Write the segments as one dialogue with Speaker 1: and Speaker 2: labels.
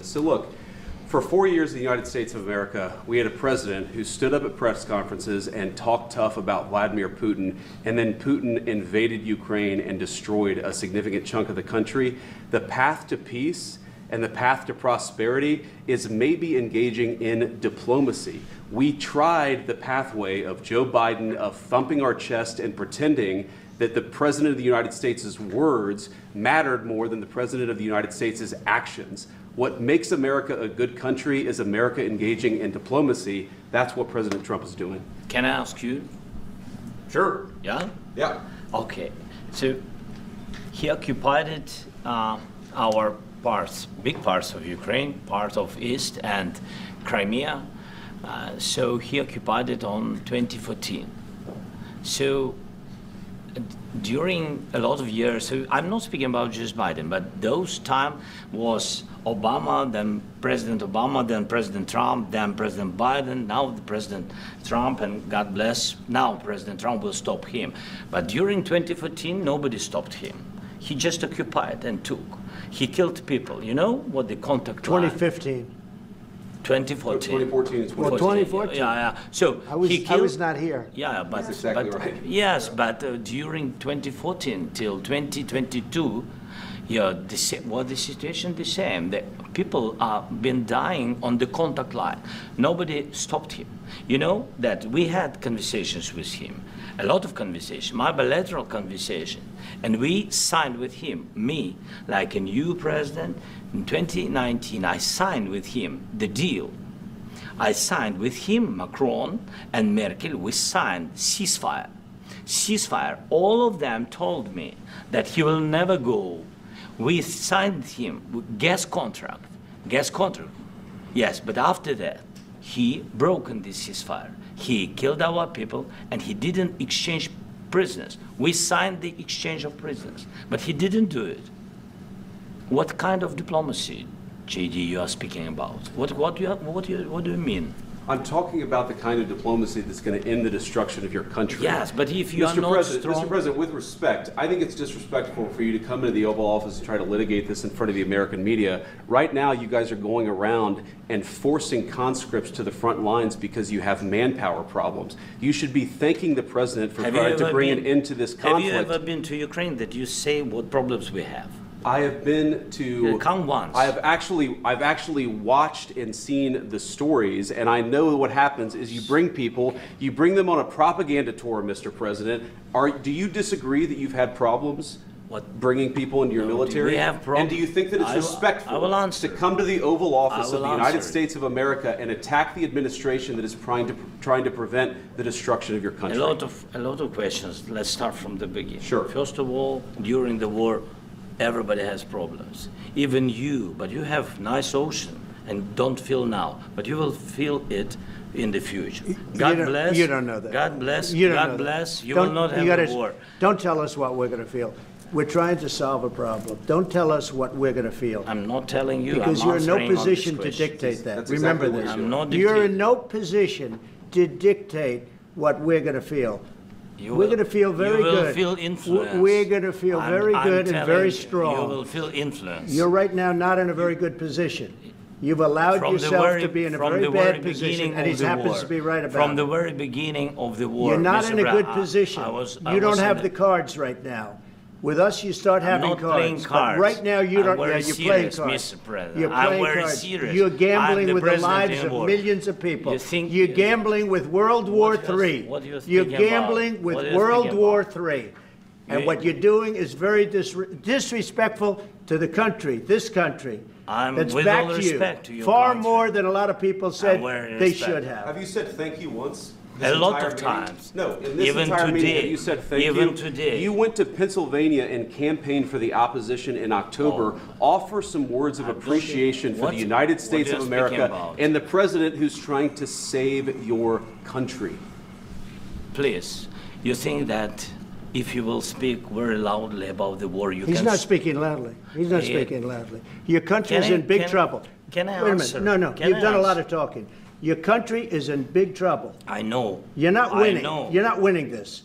Speaker 1: So look, for 4 years in the United States of America, we had a president who stood up at press conferences and talked tough about Vladimir Putin, and then Putin invaded Ukraine and destroyed a significant chunk of the country. The path to peace and the path to prosperity is maybe engaging in diplomacy. We tried the pathway of Joe Biden, of thumping our chest and pretending that the President of the United States' words mattered more than the President of the United States' actions. What makes America a good country is America engaging in diplomacy. That's what President Trump is doing.
Speaker 2: Can I ask you?
Speaker 1: Sure.
Speaker 2: Yeah?
Speaker 1: Yeah.
Speaker 2: Okay. So he occupied our parts, big parts of Ukraine, part of East and Crimea. So he occupied it on 2014. So during a lot of years, so I'm not speaking about just Biden, but those time was Obama, then President Obama, then President Trump, then President Biden, now the President Trump, and God bless, now President Trump will stop him. But during 2014, nobody stopped him. He just occupied and took. He killed people. You know what the contact line?
Speaker 3: 2015.
Speaker 2: 2014.
Speaker 1: 2014 and 2014.
Speaker 3: Well, 2014.
Speaker 2: Yeah. So
Speaker 3: I was not here.
Speaker 2: Yeah, but
Speaker 1: That's exactly right.
Speaker 2: Yes, but during 2014 till 2022, yeah, the situation the same. The people have been dying on the contact line. Nobody stopped him. You know that we had conversations with him, a lot of conversations, my bilateral conversation, and we signed with him, me, like a new president. In 2019, I signed with him the deal. I signed with him, Macron and Merkel, we signed ceasefire. Ceasefire, all of them told me that he will never go. We signed him with gas contract, yes, but after that, he broken this ceasefire. He killed our people and he didn't exchange prisoners. We signed the exchange of prisoners, but he didn't do it. What kind of diplomacy, JD, you are speaking about? What do you mean?
Speaker 1: I'm talking about the kind of diplomacy that's going to end the destruction of your country.
Speaker 2: Yes, but if you are not strong...
Speaker 1: Mr. President, with respect, I think it's disrespectful for you to come into the Oval Office and try to litigate this in front of the American media. Right now, you guys are going around and forcing conscripts to the front lines because you have manpower problems. You should be thanking the President for trying to bring an end to this conflict.
Speaker 2: Have you ever been to Ukraine that you say what problems we have?
Speaker 1: I have been to.
Speaker 2: Come once.
Speaker 1: I've actually watched and seen the stories, and I know what happens is you bring people, you bring them on a propaganda tour, Mr. President. Do you disagree that you've had problems?
Speaker 2: What?
Speaker 1: Bringing people into your military?
Speaker 2: We have problems.
Speaker 1: And do you think that it's respectful to come to the Oval Office of the United States of America and attack the administration that is trying to prevent the destruction of your country?
Speaker 2: A lot of questions. Let's start from the beginning.
Speaker 1: Sure.
Speaker 2: First of all, during the war, everybody has problems. Even you, but you have nice ocean and don't feel now, but you will feel it in the future. God bless.
Speaker 3: You don't know that.
Speaker 2: God bless.
Speaker 3: You don't
Speaker 2: God
Speaker 3: know
Speaker 2: bless.
Speaker 3: That.
Speaker 2: You will not have a war.
Speaker 3: Don't tell us what we're going to feel. We're trying to solve a problem. Don't tell us what we're going to feel.
Speaker 2: I'm not telling you.
Speaker 3: Because you're in no position to dictate that.
Speaker 1: That's
Speaker 3: Remember
Speaker 1: exactly
Speaker 3: this.
Speaker 2: I'm not
Speaker 3: You're in no position to dictate what we're going to feel. We're going to feel very good.
Speaker 2: You will feel influence.
Speaker 3: We're going to feel very good and very strong.
Speaker 2: You will feel influence.
Speaker 3: You're right now not in a very good position. You've allowed yourself to be in a very bad position, and he happens to be right about it.
Speaker 2: From the very beginning of the war.
Speaker 3: You're not in a good position. You don't have the cards right now. With us, you start having cards.
Speaker 2: I'm not playing cards.
Speaker 3: But right now, you don't. Yeah, you're playing cards.
Speaker 2: Mr. President.
Speaker 3: You're playing cards.
Speaker 2: Serious.
Speaker 3: You're gambling with the lives of millions of people. You're gambling with World War III. You're gambling with World War III. And what you're doing is very disrespectful to the country, this country. That's back to you. Far more than a lot of people said they should have.
Speaker 1: Have you said thank you once?
Speaker 2: A lot of times.
Speaker 1: No, in this entire meeting, you said thank you.
Speaker 2: Even today.
Speaker 1: You went to Pennsylvania and campaigned for the opposition in October. Offer some words of appreciation for the United States of America and the president who's trying to save your country.
Speaker 2: Please, you think that if you will speak very loudly about the war, you can...
Speaker 3: He's not speaking loudly. He's not speaking loudly. Your country is in big trouble.
Speaker 2: Can I
Speaker 3: Wait a
Speaker 2: answer?
Speaker 3: minute. No, you've done a lot of talking. Your country is in big trouble.
Speaker 2: I know.
Speaker 3: You're not winning.
Speaker 2: I know.
Speaker 3: You're not winning this.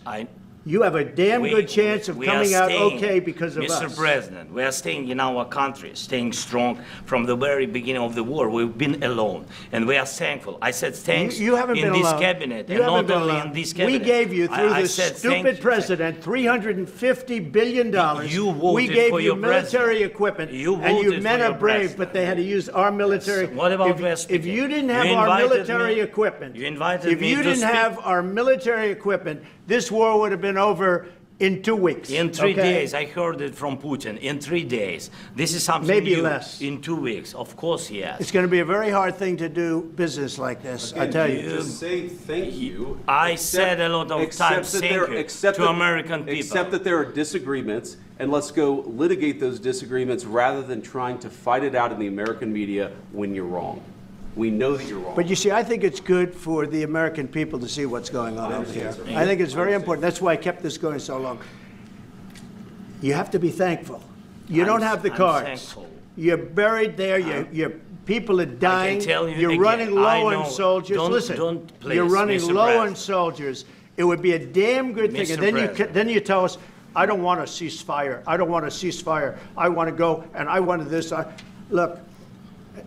Speaker 3: You have a damn good chance of coming out okay because of us.
Speaker 2: Mr. President, we are staying in our country, staying strong from the very beginning of the war. We've been alone, and we are thankful. I said thanks
Speaker 3: you haven't
Speaker 2: in
Speaker 3: been
Speaker 2: this
Speaker 3: alone.
Speaker 2: cabinet,
Speaker 3: you
Speaker 2: and
Speaker 3: haven't
Speaker 2: not
Speaker 3: been
Speaker 2: only
Speaker 3: alone.
Speaker 2: in this cabinet.
Speaker 3: We gave you, through this stupid president, $350 billion.
Speaker 2: You voted
Speaker 3: we gave
Speaker 2: for
Speaker 3: you
Speaker 2: your
Speaker 3: military
Speaker 2: president.
Speaker 3: equipment,
Speaker 2: You
Speaker 3: and you
Speaker 2: voted
Speaker 3: men
Speaker 2: for
Speaker 3: are
Speaker 2: your
Speaker 3: brave,
Speaker 2: president.
Speaker 3: but they had to use our military.
Speaker 2: What about
Speaker 3: if you didn't have
Speaker 2: You
Speaker 3: our
Speaker 2: invited
Speaker 3: military
Speaker 2: me.
Speaker 3: equipment,
Speaker 2: You invited
Speaker 3: if
Speaker 2: me
Speaker 3: you
Speaker 2: to
Speaker 3: didn't
Speaker 2: speak.
Speaker 3: have our military equipment, this war would have been over in 2 weeks.
Speaker 2: In 3
Speaker 3: okay?
Speaker 2: days, I heard it from Putin. In 3 days, this is something
Speaker 3: Maybe
Speaker 2: new.
Speaker 3: less.
Speaker 2: In 2 weeks, of course, yes.
Speaker 3: It's going to be a very hard thing to do business like this, I tell you.
Speaker 1: Just say thank you.
Speaker 2: I said a lot of times thank you to American people.
Speaker 1: Accept that there are disagreements, and let's go litigate those disagreements rather than trying to fight it out in the American media when you're wrong. We know that you're wrong.
Speaker 3: But you see, I think it's good for the American people to see what's going on over here. I think it's very important. That's why I kept this going so long. You have to be thankful. You don't have the cards.
Speaker 2: Thankful.
Speaker 3: You're buried there. Your people are dying.
Speaker 2: I can tell you
Speaker 3: You're
Speaker 2: again,
Speaker 3: running low
Speaker 2: I know.
Speaker 3: on soldiers.
Speaker 2: Don't please,
Speaker 3: you're running
Speaker 2: Mr.
Speaker 3: low
Speaker 2: President.
Speaker 3: on soldiers. It would be a damn good thing.
Speaker 2: Mr.
Speaker 3: And
Speaker 2: President.
Speaker 3: then you tell us, I don't want a ceasefire. I don't want a ceasefire. I want to go, and I wanted this. Look,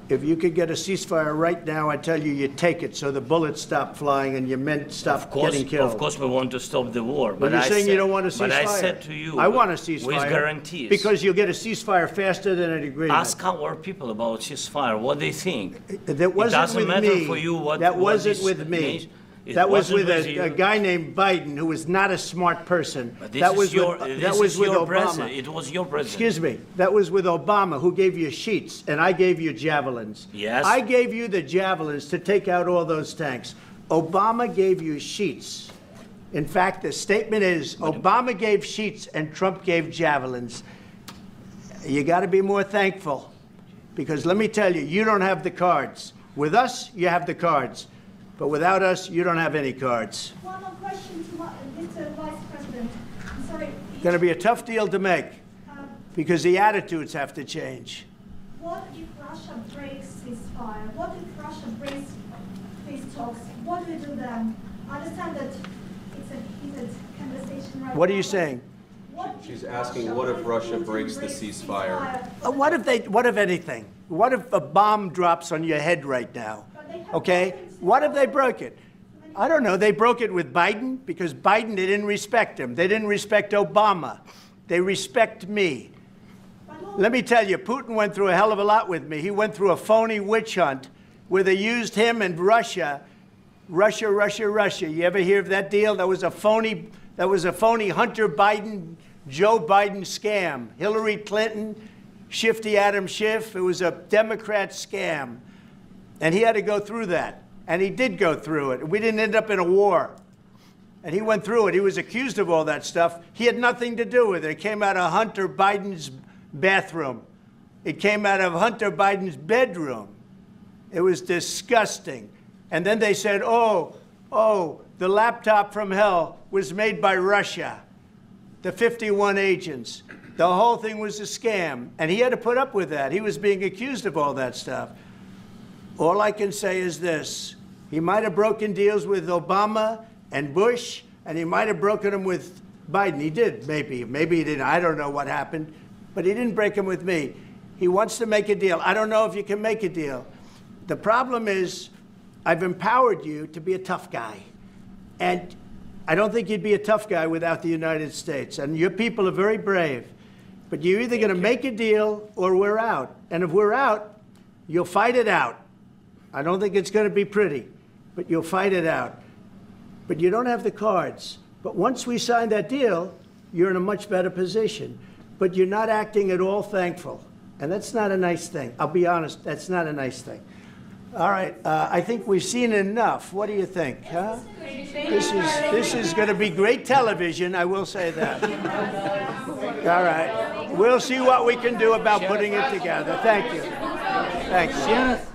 Speaker 3: if you could get a ceasefire right now, I tell you, you take it so the bullets stop flying and your men stop getting killed.
Speaker 2: Of course, we want to stop the war.
Speaker 3: But you're saying you don't want a ceasefire.
Speaker 2: But I said to you,
Speaker 3: I want a ceasefire.
Speaker 2: with guarantees.
Speaker 3: Because you'll get a ceasefire faster than an agreement.
Speaker 2: Ask our people about ceasefire, what they think.
Speaker 3: That wasn't
Speaker 2: it doesn't
Speaker 3: with
Speaker 2: matter
Speaker 3: me.
Speaker 2: for you what
Speaker 3: that
Speaker 2: what
Speaker 3: wasn't
Speaker 2: this
Speaker 3: with me.
Speaker 2: nation- it
Speaker 3: That was
Speaker 2: wasn't
Speaker 3: with
Speaker 2: you.
Speaker 3: a guy named Biden, who was not a smart person.
Speaker 2: But this
Speaker 3: That
Speaker 2: is
Speaker 3: was
Speaker 2: your,
Speaker 3: with,
Speaker 2: this
Speaker 3: that was
Speaker 2: is
Speaker 3: with
Speaker 2: your
Speaker 3: Obama.
Speaker 2: president. It was your president.
Speaker 3: Excuse me. That was with Obama, who gave you sheets, and I gave you javelins.
Speaker 2: Yes.
Speaker 3: I gave you the javelins to take out all those tanks. Obama gave you sheets. In fact, the statement is Obama gave sheets and Trump gave javelins. You got to be more thankful, because let me tell you, you don't have the cards. With us, you have the cards. But without us, you don't have any cards.
Speaker 4: One more question to Mr. Vice President. I'm sorry.
Speaker 3: Going to be a tough deal to make, because the attitudes have to change.
Speaker 4: What if Russia breaks ceasefire? What if Russia breaks peace talks? What do we do then? I understand that it's a heated conversation right now.
Speaker 3: What are you saying?
Speaker 1: She's asking, what if Russia breaks the ceasefire?
Speaker 3: What if anything? What if a bomb drops on your head right now? Okay? What if they broke it? I don't know. They broke it with Biden, because Biden, they didn't respect him. They didn't respect Obama. They respect me. Let me tell you, Putin went through a hell of a lot with me. He went through a phony witch hunt where they used him and Russia. Russia. You ever hear of that deal? That was a phony Hunter Biden, Joe Biden scam. Hillary Clinton, Shifty Adam Schiff. It was a Democrat scam. And he had to go through that. And he did go through it. We didn't end up in a war. And he went through it. He was accused of all that stuff. He had nothing to do with it. It came out of Hunter Biden's bathroom. It came out of Hunter Biden's bedroom. It was disgusting. And then they said, oh, the laptop from hell was made by Russia, the 51 agents. The whole thing was a scam. And he had to put up with that. He was being accused of all that stuff. All I can say is this. He might have broken deals with Obama and Bush, and he might have broken them with Biden. He did, maybe. Maybe he didn't. I don't know what happened. But he didn't break them with me. He wants to make a deal. I don't know if you can make a deal. The problem is, I've empowered you to be a tough guy. And I don't think you'd be a tough guy without the United States. And your people are very brave. But you're either going to make a deal or we're out. And if we're out, you'll fight it out. I don't think it's going to be pretty, but you'll fight it out. But you don't have the cards. But once we sign that deal, you're in a much better position. But you're not acting at all thankful. And that's not a nice thing. I'll be honest, that's not a nice thing. All right, I think we've seen enough. What do you think? Huh? This is going to be great television, I will say that. All right. We'll see what we can do about putting it together. Thank you. Thanks.